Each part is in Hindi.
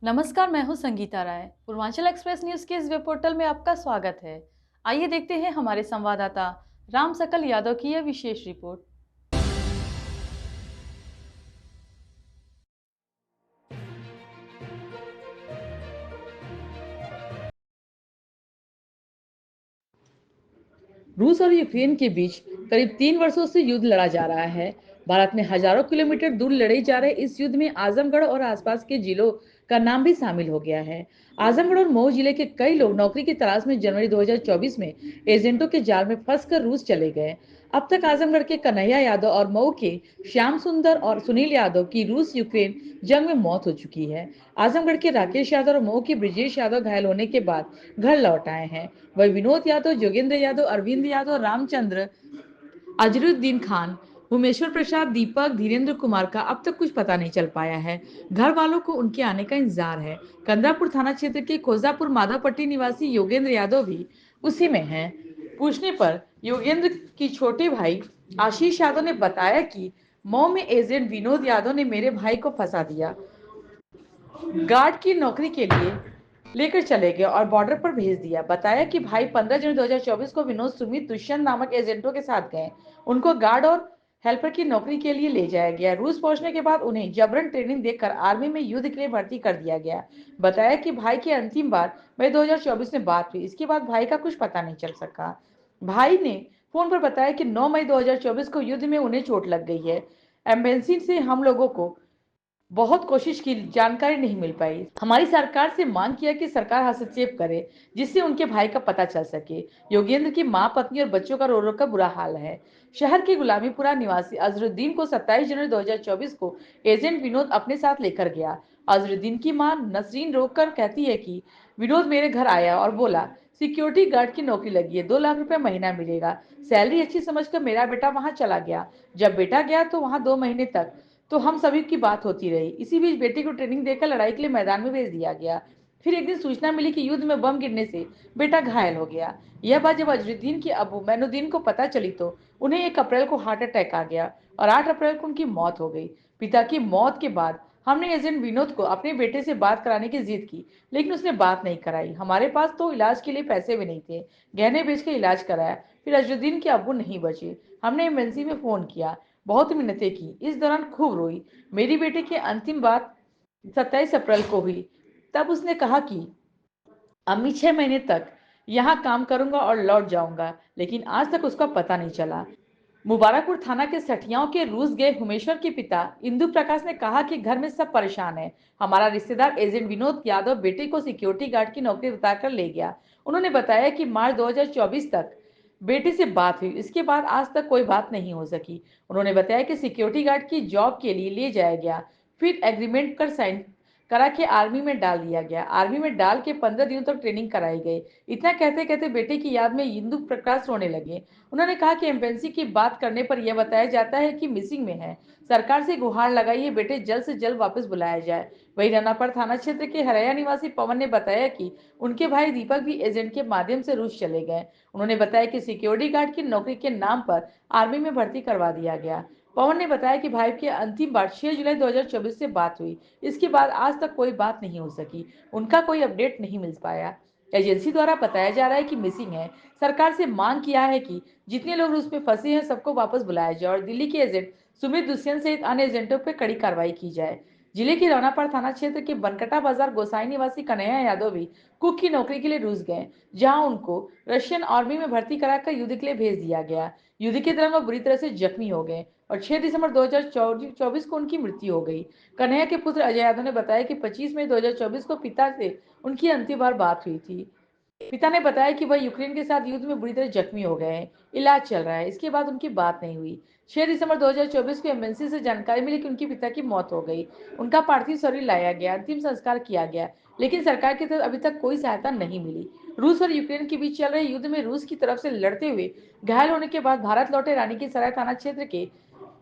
नमस्कार, मैं हूं संगीता राय। पूर्वांचल एक्सप्रेस न्यूज के इस वेब पोर्टल में आपका स्वागत है। आइए देखते हैं हमारे संवाददाता राम सकल यादव की यह विशेष रिपोर्ट। रूस और यूक्रेन के बीच करीब 3 वर्षों से युद्ध लड़ा जा रहा है। भारत में हजारों किलोमीटर दूर लड़े जा रहे इस युद्ध में आजमगढ़ और आसपास के जिलों का नाम भी शामिल हो गया है। आजमगढ़ और मऊ जिले के कई लोग नौकरी की तलाश में जनवरी 2024 में एजेंटों के जाल में फंसकर रूस चले गए। अब तक आजमगढ़ के कन्हैया यादव और मऊ के श्याम सुंदर और सुनील यादव की रूस यूक्रेन जंग में मौत हो चुकी है। आजमगढ़ के राकेश यादव और मऊ के ब्रिजेश यादव घायल होने के बाद घर लौट आए हैं। वही विनोद यादव, जोगेंद्र यादव, अरविंद यादव, रामचंद्र, अजरुद्दीन खान, उमेश्वर प्रसाद, दीपक, धीरेन्द्र कुमार का अब तक कुछ पता नहीं चल पाया है। घर वालों को उनके आने का इंतजार है। कंदरापुर थाना क्षेत्र के खोजापुर माधवपट्टी निवासी योगेंद्र यादव भी उसी में हैं। पूछने पर योगेंद्र की छोटे भाई आशीष यादव ने बताया कि मऊ में एजेंट विनोद यादव ने मेरे भाई को फंसा दिया, गार्ड की नौकरी के लिए लेकर चले गए और बॉर्डर पर भेज दिया। बताया कि भाई 15 जनवरी 2024 को विनोद सुमित दुष्यंत नामक एजेंटों के साथ गए। उनको गार्ड और हेल्पर की नौकरी के लिए ले जाया गया। रूस पहुंचने के बाद उन्हें जबरन ट्रेनिंग देकर आर्मी में युद्ध के लिए भर्ती कर दिया गया। बताया कि भाई की अंतिम बार मई 2024 में बात हुई। इसके बाद भाई का कुछ पता नहीं चल सका। भाई ने फोन पर बताया कि 9 मई 2024 को युद्ध में उन्हें चोट लग गई है। एम्बेसी से हम लोगों को बहुत कोशिश की, जानकारी नहीं मिल पाई। हमारी सरकार से मांग किया कि सरकार हस्तक्षेप करे जिससे उनके भाई का पता चल सके। योगेंद्र की मां, पत्नी और बच्चों का रो रो कर बुरा हाल है। शहर के गुलामीपुरा निवासी अजरुद्दीन को 27 जनवरी 2024 को एजेंट विनोद अपने साथ लेकर गया। अजरुद्दीन की मां नसरीन रोकर कहती है कि विनोद मेरे घर आया और बोला सिक्योरिटी गार्ड की नौकरी लगी है, 2 लाख रुपए महीना मिलेगा। सैलरी अच्छी समझकर मेरा बेटा वहां चला गया। जब बेटा गया तो वहां 2 महीने तक तो हम सभी की बात होती रही। इसी बीच बेटे को ट्रेनिंग देकर लड़ाई के लिए मैदान में भेज दिया गया। फिर एक दिन सूचना मिली कि युद्ध में बम गिरने से बेटा घायल हो गया। यह बात जब अजरुद्दीन के अबू मैनुद्दीन को पता चली तो उन्हें 1 अप्रैल को हार्ट अटैक आ गया और 8 अप्रैल को उनकी मौत हो गई। पिता की मौत के बाद हमने एजेंट विनोद को अपने बेटे से बात कराने की जिद की, लेकिन उसने बात नहीं कराई। हमारे पास तो इलाज के लिए पैसे भी नहीं थे, गहने बेचकर इलाज कराया। फिर अजरुद्दीन के अब्बू नहीं बचे। हमने एमएनसी में फोन किया, बहुत मिन्नतें की, इस दौरान खूब रोई। मेरी बेटे की अंतिम बात 27 अप्रैल को हुई। तब उसने कहा कि अम्मी 6 महीने तक यहाँ काम करूंगा और लौट जाऊंगा, लेकिन आज तक उसका पता नहीं चला। मुबारकपुर थाना के सठियाओं के रूस गए हुमेश्वर के पिता इंदु प्रकाश ने कहा कि घर में सब परेशान है। हमारा रिश्तेदार एजेंट विनोद यादव बेटे को सिक्योरिटी गार्ड की नौकरी बताकर ले गया। उन्होंने बताया कि मार्च 2024 तक बेटे से बात हुई, इसके बाद आज तक कोई बात नहीं हो सकी। उन्होंने बताया कि सिक्योरिटी गार्ड की जॉब के लिए ले जाया गया, फिर एग्रीमेंट कर साइन करा के आर्मी में डाल दिया गया। आर्मी में डाल के 15 दिनों तक ट्रेनिंग कराई गई। इतना कहते कहते बेटे की याद में इंदु प्रकाश रोने लगे। उन्होंने कहा कि एम्बेसी की बात करने पर यह बताया जाता है कि मिसिंग में है। सरकार से गुहार लगाई है, बेटे जल्द से जल्द वापस बुलाया जाए। वही रानापर थाना क्षेत्र के हरैया निवासी पवन ने बताया कि उनके भाई दीपक भी एजेंट के माध्यम से रूस चले गए। उन्होंने बताया कि सिक्योरिटी गार्ड की नौकरी के नाम पर आर्मी में भर्ती करवा दिया गया। पवन ने बताया कि भाई की अंतिम बार 6 जुलाई 2024 से बात हुई। इसके बाद आज तक कोई बात नहीं हो सकी, उनका कोई अपडेट नहीं मिल पाया। एजेंसी द्वारा बताया जा रहा है कि मिसिंग है। सरकार से मांग किया है कि जितने लोग रूस में फंसे हैं सबको वापस बुलाया जाए और दिल्ली के एजेंट सुमित दुष्यंत सहित अन्य एजेंटों पर कड़ी कार्रवाई की जाए। जिले के रौनापाड़ थाना क्षेत्र के बनकटा बाजार गोसाई निवासी कन्हैया यादव भी कुक की नौकरी के लिए रूस गए, जहां उनको रशियन आर्मी में भर्ती कराकर युद्ध के लिए भेज दिया गया। युद्ध के दौरान वो बुरी तरह से जख्मी हो गए और 6 दिसंबर 2024 को उनकी मृत्यु हो गई। कन्हैया के पुत्र अजय यादव ने बताया कि 25 मई 2024 को पिता से उनकी अंतिम बार बात हुई थी। पिता ने बताया कि वह यूक्रेन के साथ युद्ध में बुरी तरह जख्मी हो गए हैं, इलाज चल रहा है। इसके बाद उनकी बात नहीं हुई। 6 दिसंबर 2024 को एमएनसी से जानकारी मिली कि उनके पिता की मौत हो गई। उनका पार्थिव शरीर लाया गया, अंतिम संस्कार किया गया, लेकिन सरकार की तरफ अभी तक कोई सहायता नहीं मिली। रूस और यूक्रेन के बीच चल रहे युद्ध में रूस की तरफ से लड़ते हुए घायल होने के बाद भारत लौटे रानी की सराय थाना क्षेत्र के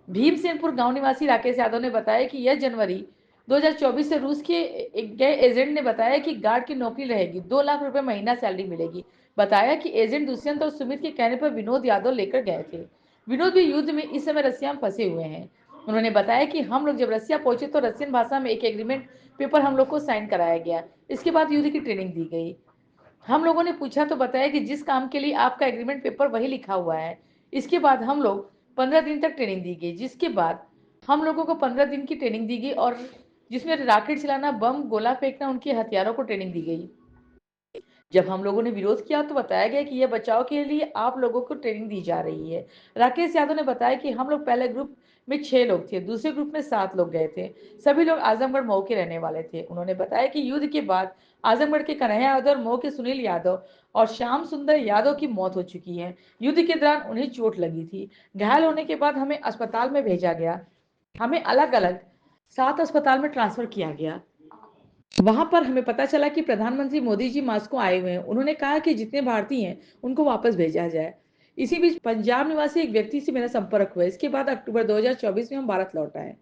भीमसेनपुर गांव निवासी राकेश यादव ने बताया कि यह जनवरी 2024 से रूस के एक गए एजेंट ने बताया कि गार्ड की नौकरी रहेगी, 2 लाख रुपए महीना सैलरी मिलेगी। बताया कि एजेंट दुष्यंत और सुमित के कहने पर विनोद यादव लेकर गए थे। विनोद भी युद्ध में इस समय रसिया में फंसे हुए हैं। उन्होंने बताया कि हम लोग जब रसिया पहुंचे तो रसियन भाषा में एक एग्रीमेंट पेपर हम लोग को साइन कराया गया। इसके बाद युद्ध की ट्रेनिंग दी गई। हम लोगों ने पूछा तो बताया कि जिस काम के लिए आपका एग्रीमेंट पेपर वही लिखा हुआ है। इसके बाद हम लोग 15 दिन तक ट्रेनिंग दी गई, जिसके बाद हम लोगों को 15 दिन की ट्रेनिंग दी गई और जिसमें रॉकेट चलाना, बम, गोला फेंकना, उनके हथियारों को ट्रेनिंग दी गई। जब हम लोगों ने विरोध किया तो बताया गया कि यह बचाव के लिए आप लोगों को ट्रेनिंग दी जा रही है। राकेश यादव ने बताया कि हम लोग पहले ग्रुप में 6 लोग थे, दूसरे ग्रुप में 7 लोग गए थे। सभी लोग आजमगढ़ मऊ के रहने वाले थे। उन्होंने बताया कि युद्ध के बाद आजमगढ़ के कन्हैया यादव और मऊ के सुनील यादव और श्याम सुंदर यादव की मौत हो चुकी है। युद्ध के दौरान उन्हें चोट लगी थी। घायल होने के बाद हमें अस्पताल में भेजा गया। हमें अलग अलग 7 अस्पताल में ट्रांसफर किया गया। वहां पर हमें पता चला कि प्रधानमंत्री मोदी जी मास्को आए हुए हैं। उन्होंने कहा कि जितने भारतीय हैं उनको वापस भेजा जाए। इसी बीच पंजाब निवासी एक व्यक्ति से मेरा संपर्क हुआ। इसके बाद अक्टूबर 2024 में हम भारत लौट आए।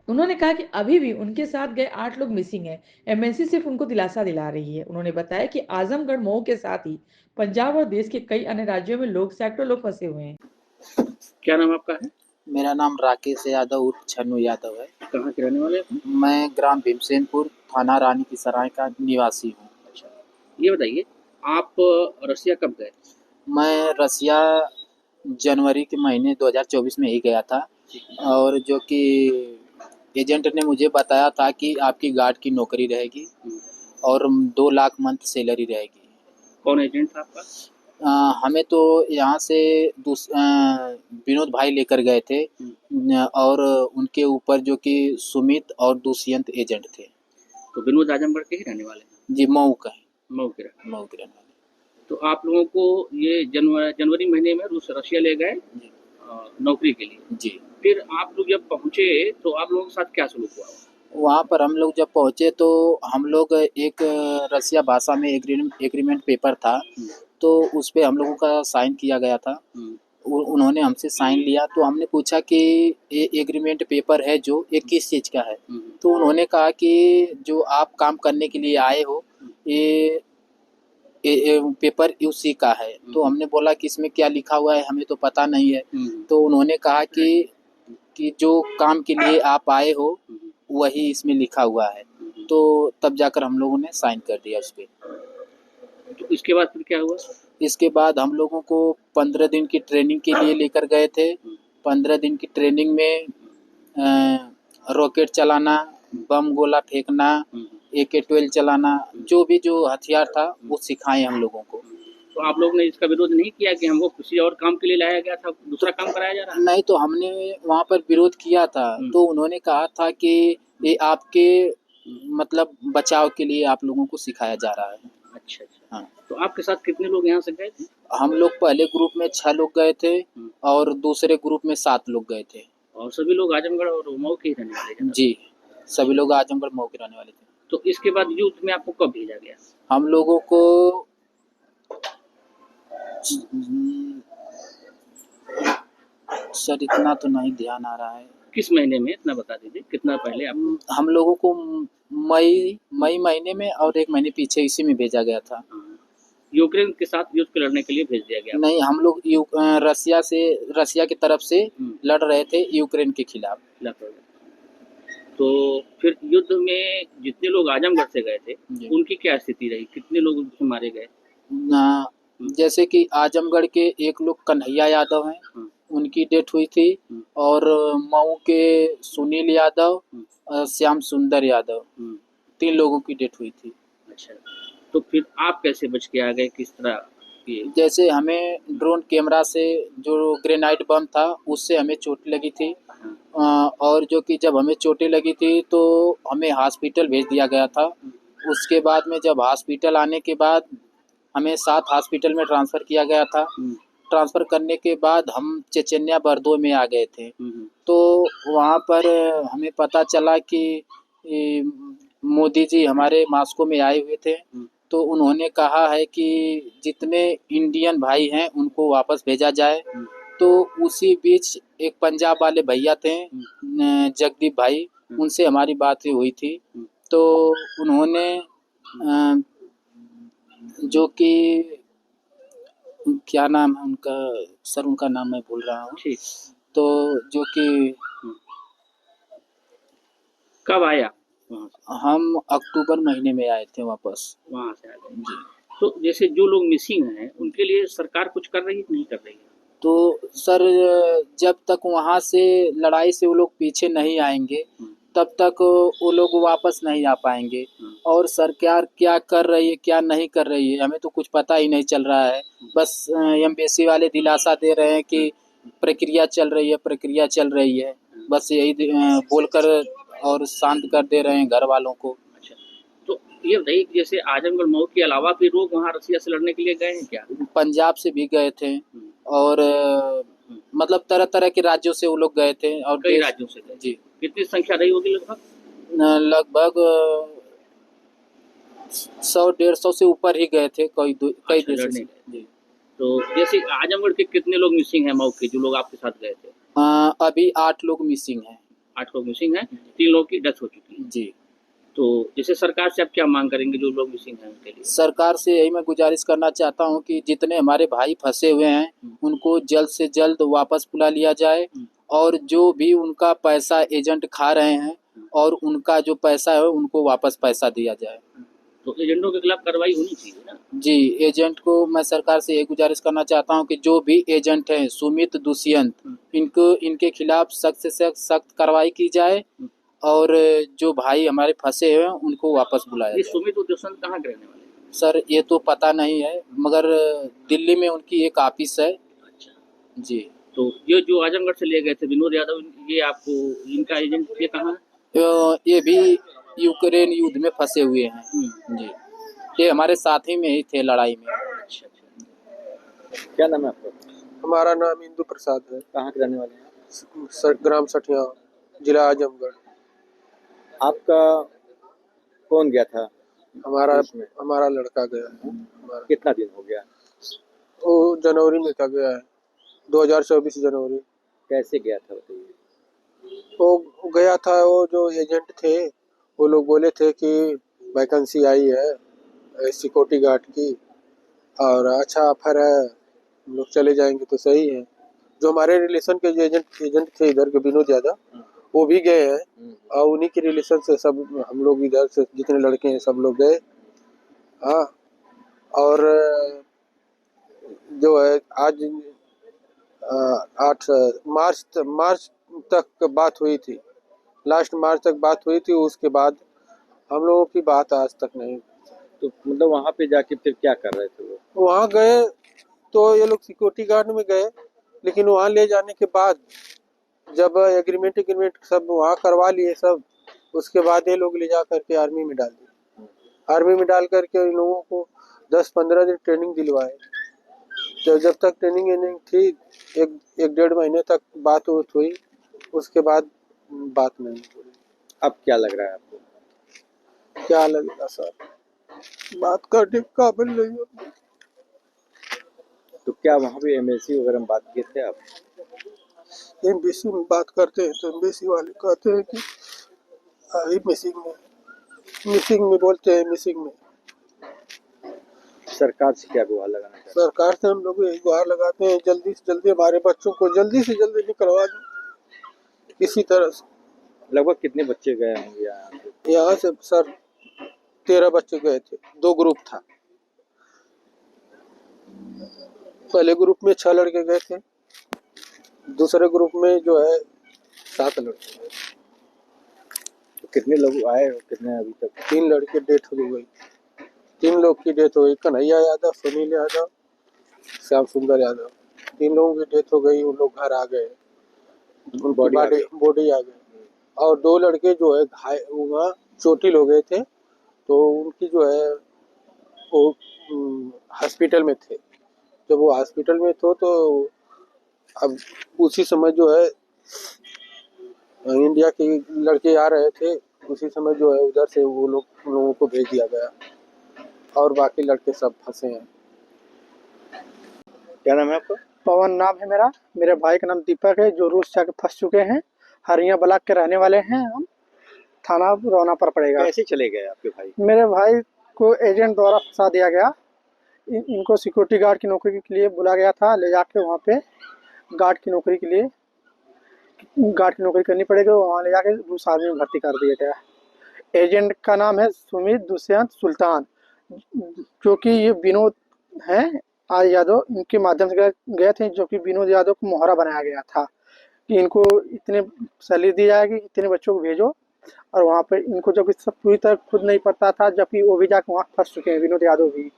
उन्होंने कहा कि अभी भी उनके साथ गए 8 लोग मिसिंग हैं। एमएनसी सिर्फ उनको दिलासा दिला रही है। उन्होंने बताया कि आजमगढ़ मऊ के साथ ही पंजाब और देश के कई अन्य राज्यों में सैकड़ों लोग फंसे हुए हैं। क्या नाम आपका है? मेरा नाम राकेश यादव उर्फ छन्नू यादव है। कहाँ के रहने वाले हैं? मैं ग्राम भीमसेनपुर, थाना रानी की सराय का निवासी हूँ। अच्छा, ये बताइए आप रसिया कब गए? मैं रसिया जनवरी के महीने 2024 में ही गया था और जो कि एजेंट ने मुझे बताया था कि आपकी गार्ड की नौकरी रहेगी और 2 लाख मंथ सैलरी रहेगी। कौन एजेंट था आपका? हमें तो यहाँ से विनोद भाई लेकर गए थे और उनके ऊपर जो कि सुमित और दुष्यंत एजेंट थे। तो विनोद आजमगढ़ के ही रहने वाले हैं? जी, मऊ का है। मऊ के रहने मऊ के रहने वाले। तो आप लोगों को ये जनवरी महीने में रसिया ले गए जी नौकरी के लिए। जी। फिर आप लोग जब पहुँचे तो आप लोगों के साथ क्या सलूक हुआ? वहाँ पर हम लोग जब पहुँचे तो हम लोग एक रसिया भाषा में एग्रीमेंट पेपर था, तो उस पे हम लोगों का साइन किया गया था। उन्होंने हमसे साइन लिया तो हमने पूछा कि ये एग्रीमेंट पेपर है जो ये किस चीज़ का है? तो उन्होंने कहा कि जो आप काम करने के लिए आए हो ये पेपर उसी का है। तो हमने बोला कि इसमें क्या लिखा हुआ है, हमें तो पता नहीं है। तो उन्होंने कहा कि जो काम के लिए आप आए हो वही इसमें लिखा हुआ है। तो तब जाकर हम लोगों ने साइन कर दिया उस पे। तो इसके बाद फिर क्या हुआ? इसके बाद हम लोगों को 15 दिन की ट्रेनिंग के लिए लेकर गए थे। 15 दिन की ट्रेनिंग में रॉकेट चलाना, बम गोला फेंकना, AK-12 चलाना, जो हथियार था वो सिखाए हम लोगों को। तो आप लोग ने इसका विरोध नहीं किया कि हमको किसी और काम के लिए लाया गया था, दूसरा काम कराया जा रहा है? नहीं, तो हमने वहाँ पर विरोध किया था। तो उन्होंने कहा था कि ये आपके मतलब बचाव के लिए आप लोगों को सिखाया जा रहा है। अच्छा अच्छा। हाँ। तो आपके साथ कितने लोग यहाँ से गए थे? हम लोग पहले ग्रुप में 6 लोग गए थे और दूसरे ग्रुप में 7 लोग गए थे। और सभी लोग आजमगढ़ और मऊ के ही रहने वाले थे? जी, सभी लोग आजमगढ़ मऊ के रहने वाले थे। तो इसके बाद युद्ध में आपको कब भेजा गया? हम लोगों को सर इतना तो नहीं ध्यान आ रहा है। किस महीने में, इतना बता दीजिए, कितना पहले आप? हम लोगों को मई महीने में और 1 महीने पीछे इसी में भेजा गया था। यूक्रेन के साथ युद्ध लड़ने के लिए भेज दिया गया? नहीं, हम लोग रसिया की तरफ से लड़ रहे थे यूक्रेन के खिलाफ। तो फिर युद्ध में जितने लोग आजमगढ़ से गए थे उनकी क्या स्थिति रही? कितने लोग मारे गए? जैसे कि आजमगढ़ के एक लोग कन्हैया यादव हैं, उनकी डेथ हुई थी और मऊ के सुनील यादव, श्याम सुंदर यादव, 3 लोगों की डेथ हुई थी। अच्छा, तो फिर आप कैसे बच के आ गए? किस तरह? जैसे हमें ड्रोन कैमरा से जो ग्रेनाइट बम था उससे हमें चोट लगी थी और जो कि जब हमें चोटें लगी थी तो हमें हॉस्पिटल भेज दिया गया था। उसके बाद में जब हॉस्पिटल आने के बाद हमें 7 हॉस्पिटल में ट्रांसफ़र किया गया था। ट्रांसफ़र करने के बाद हम चेचन्या बरदो में आ गए थे। तो वहाँ पर हमें पता चला कि मोदी जी हमारे मास्को में आए हुए थे। तो उन्होंने कहा है कि जितने इंडियन भाई हैं उनको वापस भेजा जाए। तो उसी बीच एक पंजाब वाले भैया थे जगदीप भाई, उनसे हमारी बात हुई थी। तो उन्होंने जो कि क्या नाम है उनका, सर उनका नाम मैं भूल रहा हूँ। तो जो कि कब आया वहाँ से? हम अक्टूबर महीने में आए थे वापस। वहाँ से आए थे। जी। तो जैसे जो लोग मिसिंग हैं उनके लिए सरकार कुछ कर रही है कि नहीं कर रही है? तो सर जब तक वहाँ से लड़ाई से वो लोग पीछे नहीं आएंगे तब तक वो लोग वापस नहीं आ पाएंगे। और सरकार क्या कर रही है क्या नहीं कर रही है हमें तो कुछ पता ही नहीं चल रहा है। बस एम्बेसी वाले दिलासा दे रहे हैं कि प्रक्रिया चल रही है, प्रक्रिया चल रही है, बस यही बोलकर और शांत कर दे रहे हैं घर वालों को। अच्छा, तो ये बताइए कि जैसे आजमगढ़ मऊ के अलावा भी लोग वहाँ रसिया से लड़ने के लिए गए हैं क्या? पंजाब से भी गए थे और मतलब तरह तरह के राज्यों से वो लोग गए थे और कई राज्यों से गए। जी। कितनी संख्या रही होगी लगभग? लगभग 100-150 से ऊपर ही गए थे कई अच्छा, देशों लड़ने से। गए। जी। तो जैसे आजमगढ़ के कितने लोग मिसिंग हैं मऊ के जो लोग आपके साथ गए थे? अभी 8 लोग मिसिंग हैं। 8 लोग मिसिंग हैं, 3 लोगों की डेथ हो चुकी है। जी। तो जैसे सरकार से आप क्या मांग करेंगे जो लोग मिसिंग हैं उनके लिए? सरकार से यही मैं गुजारिश करना चाहता हूँ कि जितने हमारे भाई फंसे हुए हैं उनको जल्द से जल्द वापस बुला लिया जाए और जो भी उनका पैसा एजेंट खा रहे हैं और उनका जो पैसा है उनको वापस पैसा दिया जाए। तो एजेंटों के खिलाफ कार्रवाई होनी चाहिए ना? जी, एजेंट को मैं सरकार से यही गुजारिश करना चाहता हूँ कि जो भी एजेंट हैं सुमित दुष्यंत इनके खिलाफ सख्त से सख्त कार्रवाई की जाए और जो भाई हमारे फंसे हुए हैं उनको वापस बुलाया ये जाए। सुमित और दुष्यंत कहाँ के रहने वाले हैं? सर ये तो पता नहीं है मगर दिल्ली में उनकी एक ऑफिस है। अच्छा, जी। तो ये जो आजमगढ़ से ले गए थे विनोद यादव, ये आपको इनका एजेंट ये कहाँ है? ये भी यूक्रेन युद्ध में फंसे हुए हैं। जी, ये हमारे साथी में ही थे लड़ाई में। अच्छा अच्छा, क्या नाम है आपका? हमारा नाम इंदु प्रसाद है। कहाँ के रहने वाले हैं? ग्राम सठिया, जिला आजमगढ़। आपका कौन गया था? हमारा लड़का गया है। कितना दिन हो गया? वो जनवरी में का गया है, 2024 जनवरी। कैसे गया था बताइए? वो गया था, वो जो एजेंट थे वो लोग बोले थे कि वैकेंसी आई है सिक्योरिटी गार्ड की और अच्छा ऑफर है, हम लोग चले जाएंगे तो सही है। जो हमारे रिलेशन के जो एजेंट थे इधर के विनोद यादव, वो भी गए हैं और उन्हीं के रिलेशन से सब हम लोग इधर से जितने लड़के हैं सब लोग गए। हाँ, और जो है आज 8 मार्च तक बात हुई थी, लास्ट मार्च तक बात हुई थी। उसके बाद हम लोगों की बात आज तक नहीं। तो मतलब वहाँ पे जाके फिर क्या कर रहे थे वो? वहाँ गए तो ये लोग सिक्योरिटी गार्ड में गए, लेकिन वहाँ ले जाने के बाद जब एग्रीमेंट सब वहाँ करवा लिए सब, उसके बाद ये लोग ले जा करके आर्मी में डाल दिए। आर्मी में डाल करके इन लोगों को 10-15 दिन ट्रेनिंग दिलवाए। तो जब तक ट्रेनिंग थी 1-1.5 महीने तक बात हुई, उसके बाद बात नहीं हुई। अब क्या लग रहा है आपको? क्या लगेगा सर, बात करने के काबिल नहीं है। तो क्या वहाँ पे एमएलसी वगैरह में बात किए थे आप? एमबीसी में बात करते हैं तो एमबीसी वाले कहते हैं कि मिसिंग में बोलते हैं, मिसिंग में। सरकार से क्या गुहार लगाना चाहते सरकार से हम लोग यही गुहार लगाते हैं जल्दी से जल्दी हमारे बच्चों को जल्दी से जल्दी निकलवा दें किसी तरह से। हैं? लगभग कितने बच्चे गए होंगे यहाँ से सर 13 बच्चे गए थे, 2 ग्रुप था। पहले ग्रुप में 6 लड़के गए थे, दूसरे ग्रुप में जो है 7 लड़के गए। तो कितने लोग आए और कितने अभी तक? 3 लड़के डेथ हो गई, 3 लोग की डेथ हो गई, कन्हैया यादव, सुनील यादव, श्याम सुंदर यादव। 3 लोगों की डेथ हो गई, उन लोग घर आ गए, उनकी बॉडी आ गई। और 2 लड़के जो है घायल वहाँ चोटिल हो गए थे, तो उनकी जो है वो हॉस्पिटल में थे। जब वो हॉस्पिटल में थे तो अब उसी समय जो है इंडिया के लड़के आ रहे थे, उसी समय जो है उधर से वो लोगों को भेज दिया गया और बाकी लड़के सब फंसे हैं। क्या नाम है आपका? पवन नाम है मेरा। मेरे भाई का नाम दीपक है, जो रूस जाके फंस चुके हैं। हरिया ब्लॉक के रहने वाले हैं हम, थाना रोना पर पड़ेगा। कैसे चले गए आपके भाई? मेरे भाई को एजेंट द्वारा फंसा दिया गया। इनको सिक्योरिटी गार्ड की नौकरी के लिए बुला गया था, ले जाके वहाँ पे गार्ड की नौकरी के लिए गार्ड की नौकरी करनी पड़ेगी, वहाँ ले जाके रूस आर्मी में भर्ती कर दिया गया। एजेंट का नाम है सुमित दुष्यंत सुल्तान, जो कि ये विनोद हैं आज यादव, इनके माध्यम से गए थे, जो कि विनोद यादव को मोहरा बनाया गया था कि इनको इतने सैलरी दी जाएगी, इतने बच्चों को भेजो, और वहाँ पे इनको जब सब पूरी तरह खुद नहीं पता था, जबकि वो भी जाकर वहाँ फंस चुके हैं, विनोद यादव भी।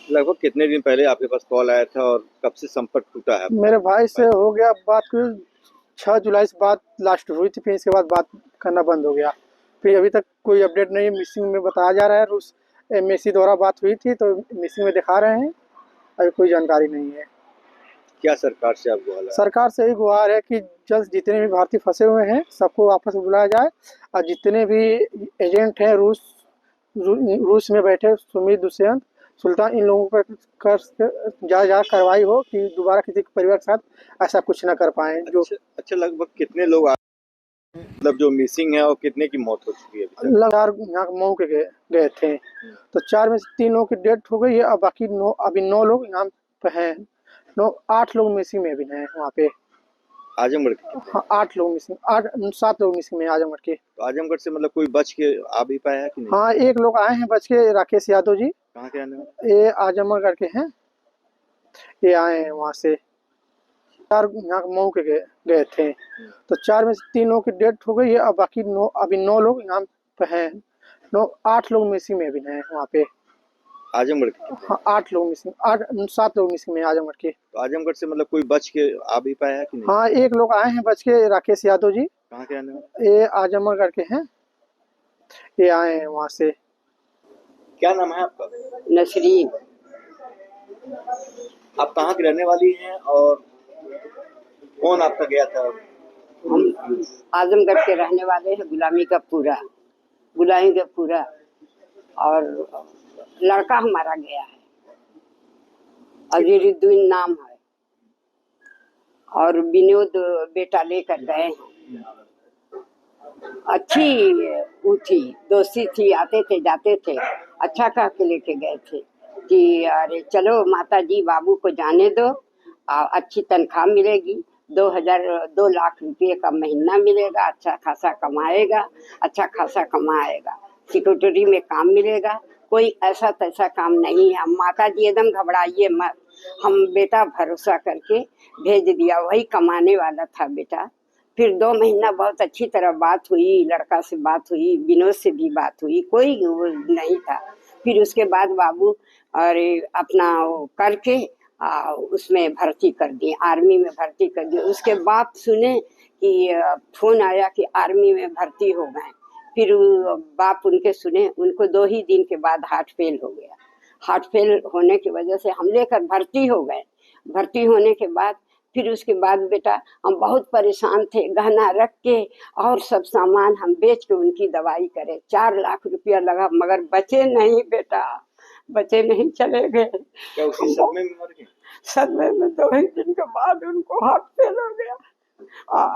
लगभग कितने दिन पहले आपके पास कॉल आया था और कब से संपर्क टूटा है? मेरे भाई से हो गया बात, कुछ 6 जुलाई से बात लास्ट हुई थी, फिर इसके बाद बात करना बंद हो गया। फिर अभी तक कोई अपडेट नहीं है, मिसिंग में बताया जा रहा है। रूस एमएससी द्वारा बात हुई थी तो मिसिंग में दिखा रहे हैं, अभी कोई जानकारी नहीं है। क्या सरकार से आप गुहार है? सरकार से ही गुहार है कि जल्द जितने भी भारतीय फंसे हुए हैं सबको वापस बुलाया जाए, और जितने भी एजेंट हैं रूस में बैठे सुमित दुष्यंत सुल्तान, इन लोगों पर ज़्यादा कार्रवाई हो कि दोबारा किसी के परिवार के साथ ऐसा कुछ ना कर पाए। जो अच्छा लगभग कितने लोग मतलब जो मिसिंग है और कितने की मौत हो चुकी है? लगातार यहाँ मऊ के गए थे, तो 4 में से 3 लोगों की डेथ हो गई है, और बाकी 9 लोग यहाँ पे हैं। 8 लोग मिसिंग में भी हैं वहाँ पे। आजमगढ़ के? हाँ, 8 लोग मिसिंग, 7 लोग मिसिंग में आजमगढ़ के। तो आजमगढ़ से मतलब कोई बच के आ भी पाया है कि नहीं? हाँ, 1 लोग आए हैं बच के, राकेश यादव जी। कहाँ के रहने वाले? ये आजमगढ़ के हैं, ये आए हैं वहाँ से। 4 यहाँ मऊ के गए थे, तो 4 में से 3 लोगों की डेथ हो गई है, और बाकी 9 लोग यहाँ पे हैं। 8 लोग मिसिंग में भी हैं वहाँ पे। आजमगढ़ के? हाँ, 8 लोग मिसिंग, 7 लोग मिसिंग में आजमगढ़ के। तो आजमगढ़ से मतलब कोई बच के आ भी पाया है कि नहीं? हाँ, 1 लोग आए हैं बच के, राकेश यादव जी। कहाँ के रहने वाले? ये आजमगढ़ के हैं, ये आए हैं वहाँ से। क्या नाम है आपका? नसरीन। आप कहाँ की रहने वाली हैं और कौन आपका गया था? हम आजमगढ़ के रहने वाले हैं, गुलामी का पूरा, और लड़का हमारा गया है, अजीरुद्दीन नाम है, और विनोद बेटा लेकर गए हैं। अच्छी वो थी, दोस्ती थी, आते थे जाते थे, अच्छा कह के लेके गए थे कि अरे चलो माता जी बाबू को जाने दो, अच्छी तनख्वाह मिलेगी, 2 लाख रुपये का महीना मिलेगा, अच्छा खासा कमाएगा, सिक्योरिटी में काम मिलेगा, कोई ऐसा तैसा काम नहीं है। माता जी एकदम घबराइए मत, हम बेटा भरोसा करके भेज दिया, वही कमाने वाला था बेटा। फिर 2 महीना बहुत अच्छी तरह बात हुई, लड़का से बात हुई, विनोद से भी बात हुई, कोई वो नहीं था। फिर उसके बाद बाबू अरे अपना वो करके उसमें भर्ती कर दिए, आर्मी में भर्ती कर दिए। उसके बाप सुने कि फोन आया कि आर्मी में भर्ती हो गए, फिर बाप उनके सुने, उनको 2 ही दिन के बाद हार्ट फेल हो गया। हार्ट फेल होने की वजह से हम लेकर भर्ती हो गए। भर्ती होने के बाद फिर उसके बाद बेटा हम बहुत परेशान थे, गहना रख के और सब सामान हम बेच के उनकी दवाई करे। 4 लाख रुपया लगा, मगर बचे नहीं बेटा, बचे नहीं, चले गए। क्या उसी सदमे में मर गए? सदमे में 2 ही दिन के बाद उनको हार्ट फेल हो गया।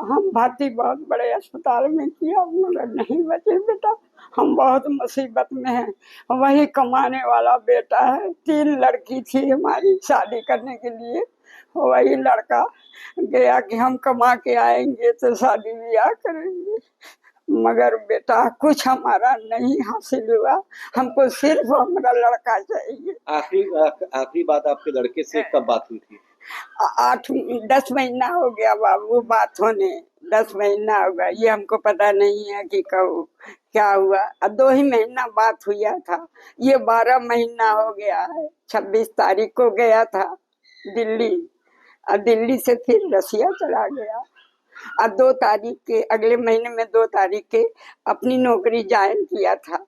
हम भर्ती बहुत बड़े अस्पताल में किया, मगर नहीं बचे बेटा। हम बहुत मुसीबत में हैं, वही कमाने वाला बेटा है। 3 लड़की थी हमारी शादी करने के लिए, वही लड़का गया कि हम कमा के आएंगे तो शादी ब्याह करेंगे, मगर बेटा कुछ हमारा नहीं हासिल हुआ। हमको सिर्फ हमारा लड़का चाहिए। आखिरी बात आपके लड़के से कब बात हुई थी? 10 महीना हो गया बाबू बात होने, 10 महीना हो गया। ये हमको पता नहीं है कि कब क्या हुआ। अब 2 ही महीना बात हुआ था, ये 12 महीना हो गया है। 26 तारीख को गया था दिल्ली, और दिल्ली से फिर रसिया चला गया, और 2 तारीख के अगले महीने में 2 तारीख के अपनी नौकरी ज्वाइन किया था।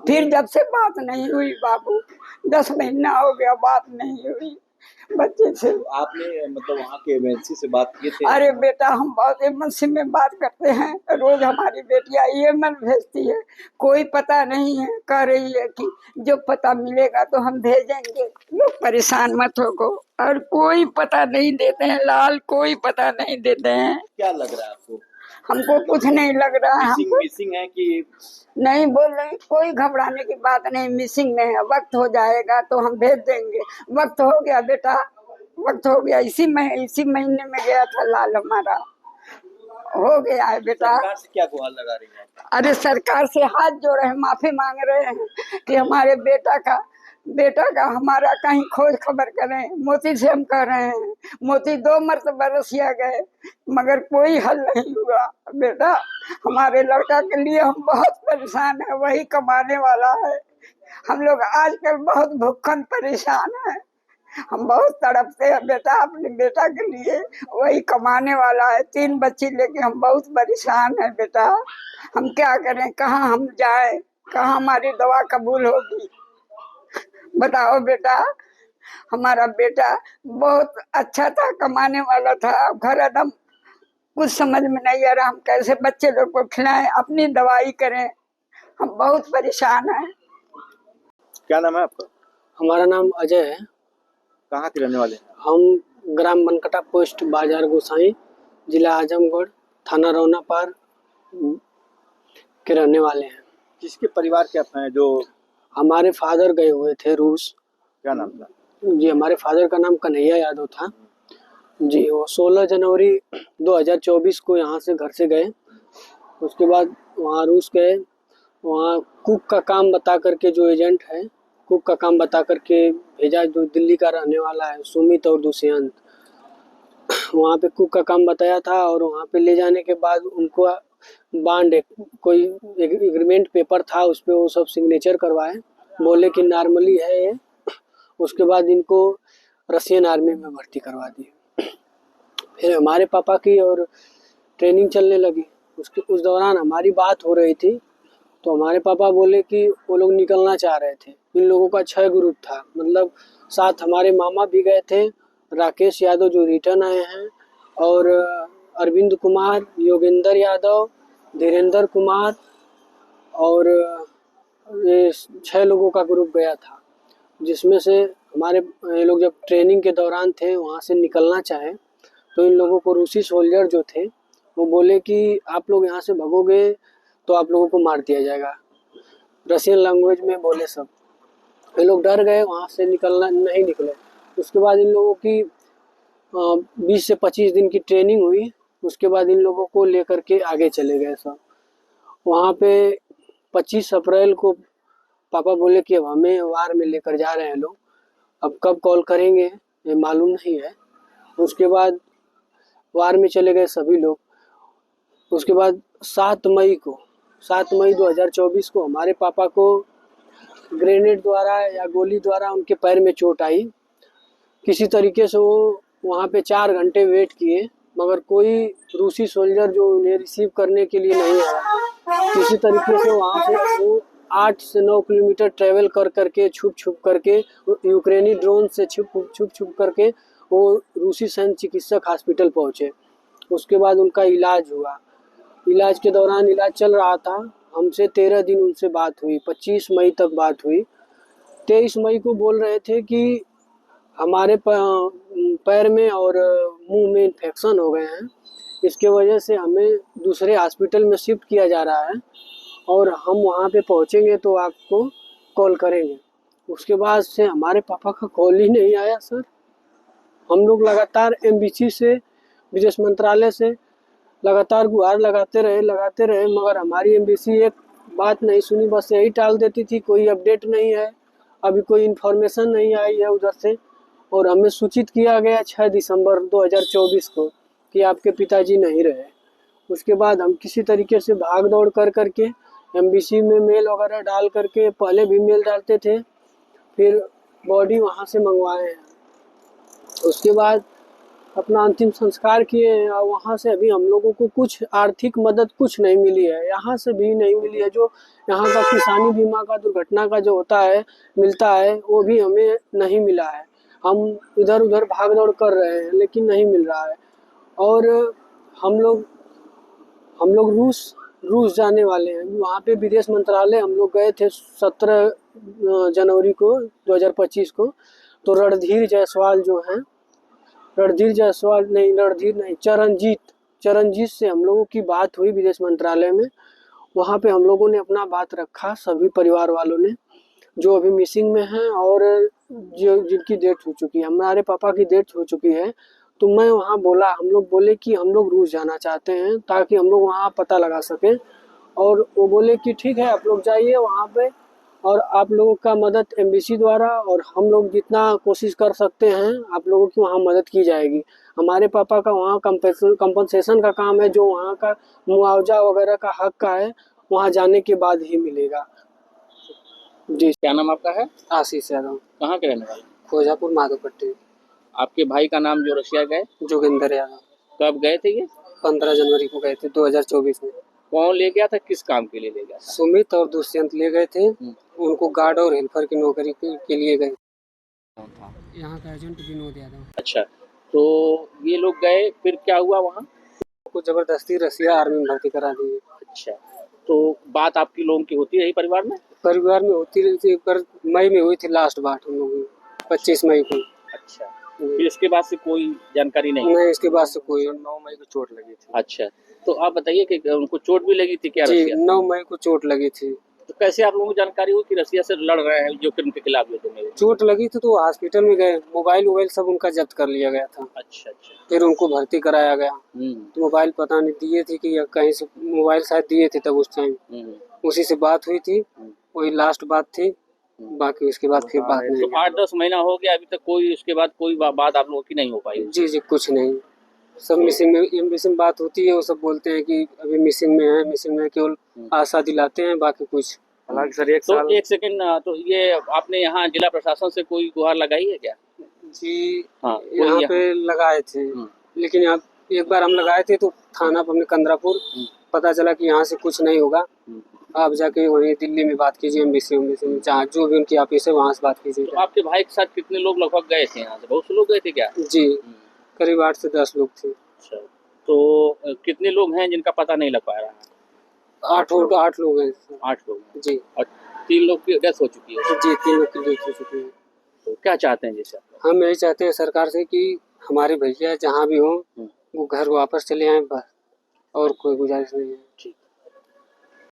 फिर जब से बात नहीं हुई बाबू, 10 महीना हो गया बात नहीं हुई बच्चे से। आपने मतलब वहाँ के एमएनसी से बात किए थे? अरे बेटा हम बहुत एमएनसी में बात करते हैं, रोज हमारी बेटियां ईमेल भेजती है, कोई पता नहीं है, कह रही है कि जो पता मिलेगा तो हम भेजेंगे। लोग परेशान मत हो, और कोई पता नहीं देते हैं लाल, कोई पता नहीं देते हैं। क्या लग रहा है आपको? हमको कुछ नहीं लग रहा है। मिसिंग है कि नहीं बोल रहे, कोई घबराने की बात नहीं, मिसिंग में है। वक्त हो जाएगा तो हम भेज देंगे। वक्त हो गया बेटा, वक्त हो गया। इसी महीने में गया था लाल हमारा। हो गया है बेटा। सरकार से क्या गुहार लगा रही है? अरे सरकार से हाथ जोड़े हैं, माफी मांग रहे हैं कि हमारे बेटा का हमारा कहीं खोज खबर करें। मोती से हम कह रहे हैं, मोती 2 मरतबा रसिया गए मगर कोई हल नहीं हुआ। बेटा हमारे लड़का के लिए हम बहुत परेशान है, वही कमाने वाला है। हम लोग आजकल बहुत भूखन परेशान है, हम बहुत तड़पते हैं बेटा अपने बेटा के लिए, वही कमाने वाला है। 3 बच्ची लेके हम बहुत परेशान है बेटा। हम क्या करें, कहाँ हम जाए, कहाँ हमारी दवा कबूल होगी, बताओ बेटा। हमारा बेटा बहुत अच्छा था, कमाने वाला था। अब घर एकदम कुछ समझ में नहीं आ रहा, हम कैसे बच्चे लोग को खिलाएं, अपनी दवाई करें, हम बहुत परेशान हैं। क्या नाम है आपका? हमारा नाम अजय है। कहाँ के रहने वाले हैं? हम ग्राम बनकटा पोस्ट बाजार गोसाई, जिला आजमगढ़, थाना रौनापार के रहने वाले हैं। किसके परिवार के आप हैं? जो हमारे फादर गए हुए थे रूस। क्या नाम था जी, हमारे फादर का नाम कन्हैया यादव था जी। वो 16 जनवरी 2024 को यहाँ से घर से गए। उसके बाद वहाँ रूस गए, वहाँ कुक का काम बता करके, जो एजेंट है कुक का काम बता करके भेजा, जो दिल्ली का रहने वाला है सुमित और दुष्यंत। वहाँ पे कुक का काम बताया था और वहाँ पे ले जाने के बाद उनको बांड कोई एग्रीमेंट पेपर था, उस पर वो सब सिग्नेचर करवाए, बोले कि नॉर्मली है ये। उसके बाद इनको रशियन आर्मी में भर्ती करवा दिए। फिर हमारे पापा की और ट्रेनिंग चलने लगी। उस दौरान हमारी बात हो रही थी, तो हमारे पापा बोले कि वो लोग निकलना चाह रहे थे। इन लोगों का 6 ग्रुप था, मतलब साथ हमारे मामा भी गए थे, राकेश यादव जो रिटर्न आए हैं, और अरविंद कुमार, योगेंद्र यादव, धीरेन्द्र कुमार, और ये 6 लोगों का ग्रुप गया था। जिसमें से ये लोग जब ट्रेनिंग के दौरान थे, वहाँ से निकलना चाहे तो इन लोगों को रूसी सोल्जर जो थे वो बोले कि आप लोग यहाँ से भागोगे तो आप लोगों को मार दिया जाएगा, रशियन लैंग्वेज में बोले सब। ये लोग डर गए, वहाँ से नहीं निकले। उसके बाद इन लोगों की 20 से 25 दिन की ट्रेनिंग हुई। उसके बाद इन लोगों को लेकर के आगे चले गए सब। वहाँ पे 25 अप्रैल को पापा बोले कि अब हमें वार में लेकर जा रहे हैं लोग, अब कब कॉल करेंगे ये मालूम नहीं है। उसके बाद वार में चले गए सभी लोग। उसके बाद 7 मई 2024 को हमारे पापा को ग्रेनेड द्वारा या गोली द्वारा उनके पैर में चोट आई। किसी तरीके से वो वहाँ पे 4 घंटे वेट किए, मगर कोई रूसी सोल्जर जो उन्हें रिसीव करने के लिए नहीं आया। किसी तरीके से वहाँ से वो 8 से 9 किलोमीटर ट्रेवल कर करके छुप करके यूक्रेनी ड्रोन से छुप करके वो रूसी सैन्य चिकित्सक हॉस्पिटल पहुँचे। उसके बाद उनका इलाज हुआ। इलाज के दौरान इलाज चल रहा था। हमसे 13 दिन उनसे बात हुई, 25 मई तक बात हुई। 23 मई को बोल रहे थे कि हमारे पैर में और मुंह में इन्फेक्शन हो गए हैं, इसके वजह से हमें दूसरे हॉस्पिटल में शिफ्ट किया जा रहा है और हम वहाँ पे पहुँचेंगे तो आपको कॉल करेंगे। उसके बाद से हमारे पापा का कॉल ही नहीं आया सर। हम लोग लगातार एम्बेसी से, विदेश मंत्रालय से लगातार गुहार लगाते रहे, मगर हमारी एम्बेसी एक बात नहीं सुनी, बस यही टाल देती थी, कोई अपडेट नहीं है, अभी कोई इन्फॉर्मेशन नहीं आई है उधर से। और हमें सूचित किया गया 6 दिसंबर 2024 को कि आपके पिताजी नहीं रहे। उसके बाद हम किसी तरीके से भाग दौड़ कर करके एम्बेसी में मेल वगैरह डाल करके, पहले भी मेल डालते थे, फिर बॉडी वहाँ से मंगवाए हैं। उसके बाद अपना अंतिम संस्कार किए हैं और वहाँ से अभी हम लोगों को कुछ आर्थिक मदद कुछ नहीं मिली है, यहाँ से भी नहीं मिली है। जो यहाँ का किसानी बीमा का दुर्घटना का जो होता है मिलता है, वो भी हमें नहीं मिला है। हम इधर उधर भाग दौड़ कर रहे हैं लेकिन नहीं मिल रहा है। और हम लोग रूस जाने वाले हैं। वहाँ पे विदेश मंत्रालय हम लोग गए थे 17 जनवरी को 2025 को। तो रणधीर जायसवाल जो हैं, चरणजीत से हम लोगों की बात हुई विदेश मंत्रालय में। वहाँ पे हम लोगों ने अपना बात रखा, सभी परिवार वालों ने, जो अभी मिसिंग में हैं और जो जिनकी डेथ हो चुकी है। हमारे पापा की डेथ हो चुकी है तो मैं वहाँ बोला, हम लोग बोले कि हम लोग रूस जाना चाहते हैं ताकि हम लोग वहाँ पता लगा सकें। और वो बोले कि ठीक है आप लोग जाइए वहाँ पे, और आप लोगों का मदद एम्बेसी द्वारा और हम लोग जितना कोशिश कर सकते हैं आप लोगों की वहाँ मदद की जाएगी। हमारे पापा का वहाँ कंपनसेशन का काम है, जो वहाँ का मुआवजा वगैरह का हक का है, वहाँ जाने के बाद ही मिलेगा। जी। क्या नाम आपका है? आशीष यादव, कहाँ के रहने वाले? खोजापुर माधोपट्टी। आपके भाई का नाम जो रशिया गए, जोगिंदर यादव। कब गए थे ये? 15 जनवरी को गए थे 2024 में। कौन ले गया था, किस काम के लिए ले गया था? सुमित और दुष्यंत ले गए थे, उनको गार्ड और हेल्पर की नौकरी के लिए गए। यहाँ का एजेंट विनोद यादव। अच्छा, तो ये लोग गए, फिर क्या हुआ वहाँ? को जबरदस्ती रसिया आर्मी में भर्ती करा दिए। अच्छा, तो बात आपकी लोगों की होती रही परिवार में? परिवार में होती रही थी, पर मई में हुई थी लास्ट बात हम लोगों की, 25 मई को। अच्छा, फिर इसके बाद से कोई जानकारी नहीं? नहीं, इसके बाद से कोई। 9 मई को चोट लगी थी। अच्छा, तो आप बताइए कि उनको चोट भी लगी थी क्या जी, रसिया? 9 मई को चोट लगी थी। तो कैसे आप लोगों को जानकारी हुई कि रसिया से लड़ रहे हैं जो कि उनके खिलाफ युद्ध में? चोट लगी थी तो हॉस्पिटल में गए, मोबाइल सब उनका जब्त कर लिया गया था। अच्छा अच्छा। फिर उनको भर्ती कराया गया। तो मोबाइल पता नहीं दिए थे कि कहीं से मोबाइल शायद दिए थे तब उस टाइम, उसी से बात हुई थी, वही लास्ट बात थी, बाकी उसके बाद फिर बात नहीं। तो 8-10 महीना हो गया, अभी तक कोई उसके बाद कोई बात आप लोगों की नहीं हो पाई? जी जी, कुछ नहीं, सब मिसिंग में बात होती है, वो सब बोलते हैं कि अभी मिसिंग में है, केवल आशा दिलाते हैं, बाकी कुछ। हालांकि सर एक सेकंड, तो ये आपने यहाँ जिला प्रशासन से कोई गुहार लगाई है क्या? जी हाँ, यहाँ पे लगाए थे, लेकिन यहाँ एक बार हम लगाए थे तो थाना पर कंदरापुर, पता चला कि यहाँ से कुछ नहीं होगा, आप जाके वहीं दिल्ली में बात कीजिए, एम्बेसी में, जहाँ जो भी उनकी ऑफिस है वहाँ से बात कीजिए। तो आपके भाई के साथ कितने लोग लगभग गए थे यहाँ से? बहुत से लोग गए थे क्या? जी, करीब 8 से 10 लोग थे। अच्छा, तो कितने लोग हैं जिनका पता नहीं लग पा रहा है? 8 लोग हैं। 8 लोग जी। और 3 लोग की डेथ हो चुकी है? जी, 3 लोग की डेथ हो चुकी है। तो क्या चाहते हैं जैसे? हम यही चाहते हैं सरकार से कि हमारे भैया जहाँ भी हों वो घर वापस चले आएँ, बस और कोई गुजारिश नहीं है। ठीक।